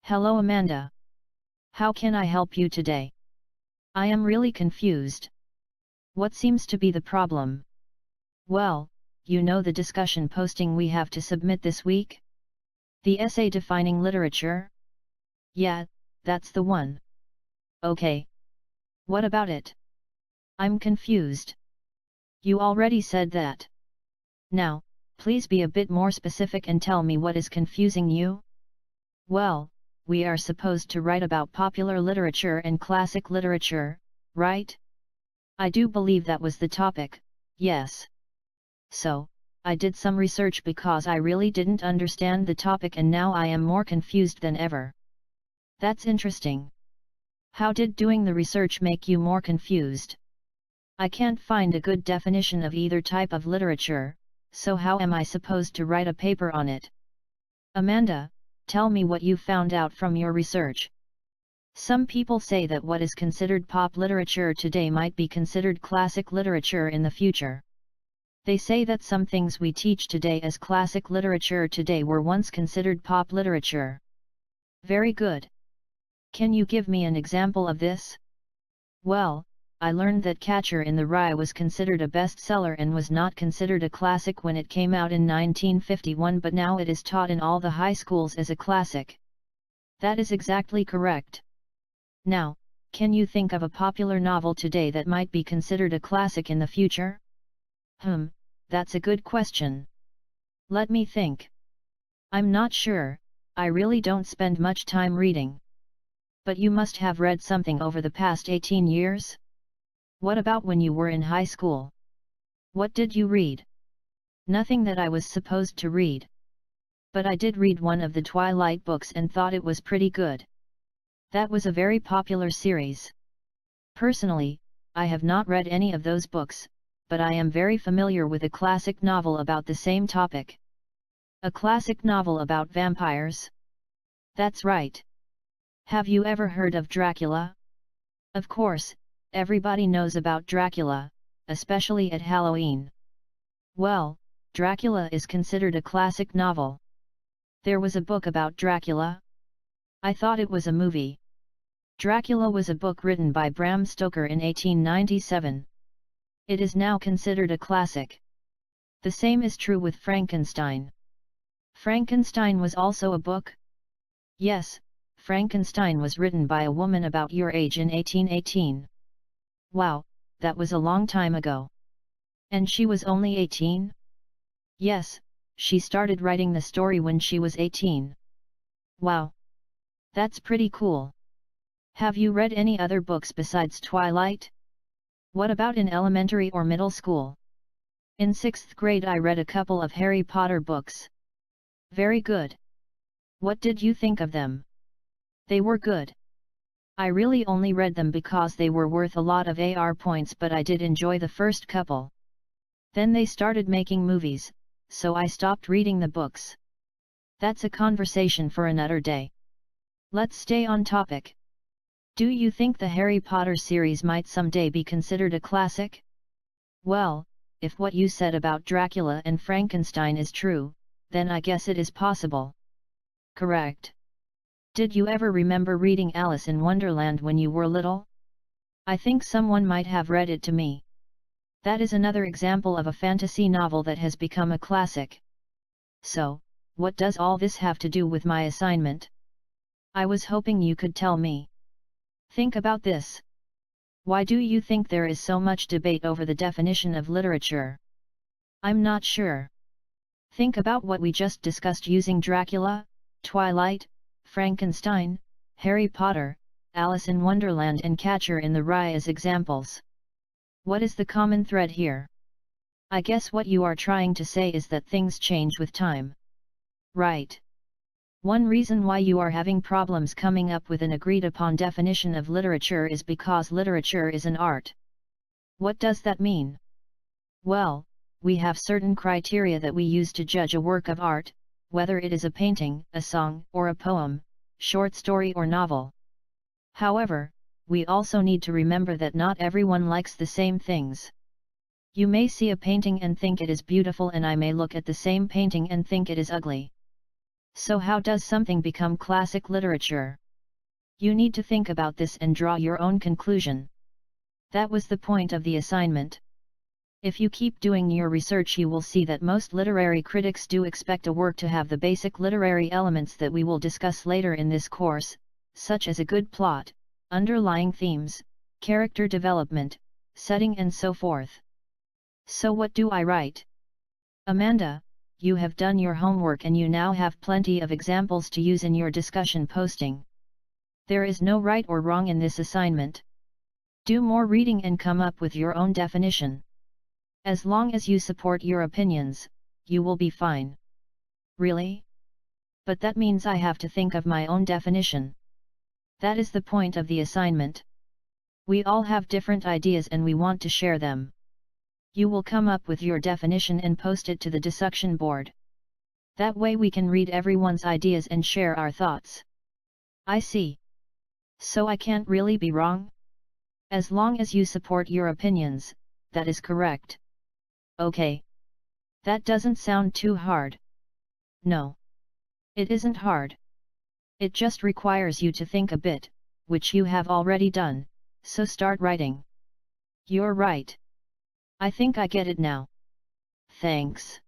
Hello Amanda. How can I help you today? I am really confused. What seems to be the problem? Well, you know the discussion posting we have to submit this week? The essay defining literature? Yeah, that's the one. Okay. What about it? I'm confused. You already said that. Now, please be a bit more specific and tell me what is confusing you? Well, we are supposed to write about popular literature and classic literature, right? I do believe that was the topic, yes. So, I did some research because I really didn't understand the topic and now I am more confused than ever. That's interesting. How did doing the research make you more confused? I can't find a good definition of either type of literature, so how am I supposed to write a paper on it? Amanda, tell me what you found out from your research. Some people say that what is considered pop literature today might be considered classic literature in the future. They say that some things we teach today as classic literature today were once considered pop literature. Very good. Can you give me an example of this? Well, I learned that Catcher in the Rye was considered a bestseller and was not considered a classic when it came out in 1951, but now it is taught in all the high schools as a classic. That is exactly correct. Now, can you think of a popular novel today that might be considered a classic in the future? That's a good question. Let me think. I'm not sure, I really don't spend much time reading. But you must have read something over the past 18 years? What about when you were in high school? What did you read? Nothing that I was supposed to read. But I did read one of the Twilight books and thought it was pretty good. That was a very popular series. Personally, I have not read any of those books, but I am very familiar with a classic novel about the same topic. A classic novel about vampires? That's right. Have you ever heard of Dracula? Of course, everybody knows about Dracula, especially at Halloween. Well, Dracula is considered a classic novel. There was a book about Dracula. I thought it was a movie. Dracula was a book written by Bram Stoker in 1897. It is now considered a classic. The same is true with Frankenstein. Frankenstein was also a book? Yes, Frankenstein was written by a woman about your age in 1818. Wow, that was a long time ago. And she was only 18? Yes, she started writing the story when she was 18. Wow. That's pretty cool. Have you read any other books besides Twilight? What about in elementary or middle school? In 6th grade I read a couple of Harry Potter books. Very good. What did you think of them? They were good. I really only read them because they were worth a lot of AR points, but I did enjoy the first couple. Then they started making movies, so I stopped reading the books. That's a conversation for another day. Let's stay on topic. Do you think the Harry Potter series might someday be considered a classic? Well, if what you said about Dracula and Frankenstein is true, then I guess it is possible. Correct. Did you ever remember reading Alice in Wonderland when you were little? I think someone might have read it to me. That is another example of a fantasy novel that has become a classic. So, what does all this have to do with my assignment? I was hoping you could tell me. Think about this. Why do you think there is so much debate over the definition of literature? I'm not sure. Think about what we just discussed using Dracula, Twilight, Frankenstein, Harry Potter, Alice in Wonderland and Catcher in the Rye as examples. What is the common thread here? I guess what you are trying to say is that things change with time. Right. One reason why you are having problems coming up with an agreed upon definition of literature is because literature is an art. What does that mean? Well, we have certain criteria that we use to judge a work of art, whether it is a painting, a song, or a poem, short story or novel. However, we also need to remember that not everyone likes the same things. You may see a painting and think it is beautiful, and I may look at the same painting and think it is ugly. So how does something become classic literature? You need to think about this and draw your own conclusion. That was the point of the assignment. If you keep doing your research, you will see that most literary critics do expect a work to have the basic literary elements that we will discuss later in this course, such as a good plot, underlying themes, character development, setting and so forth. So what do I write? Amanda, you have done your homework and you now have plenty of examples to use in your discussion posting. There is no right or wrong in this assignment. Do more reading and come up with your own definition. As long as you support your opinions, you will be fine. Really? But that means I have to think of my own definition. That is the point of the assignment. We all have different ideas and we want to share them. You will come up with your definition and post it to the discussion board. That way we can read everyone's ideas and share our thoughts. I see. So I can't really be wrong? As long as you support your opinions, that is correct. Okay. That doesn't sound too hard. No. It isn't hard. It just requires you to think a bit, which you have already done, so start writing. You're right. I think I get it now. Thanks.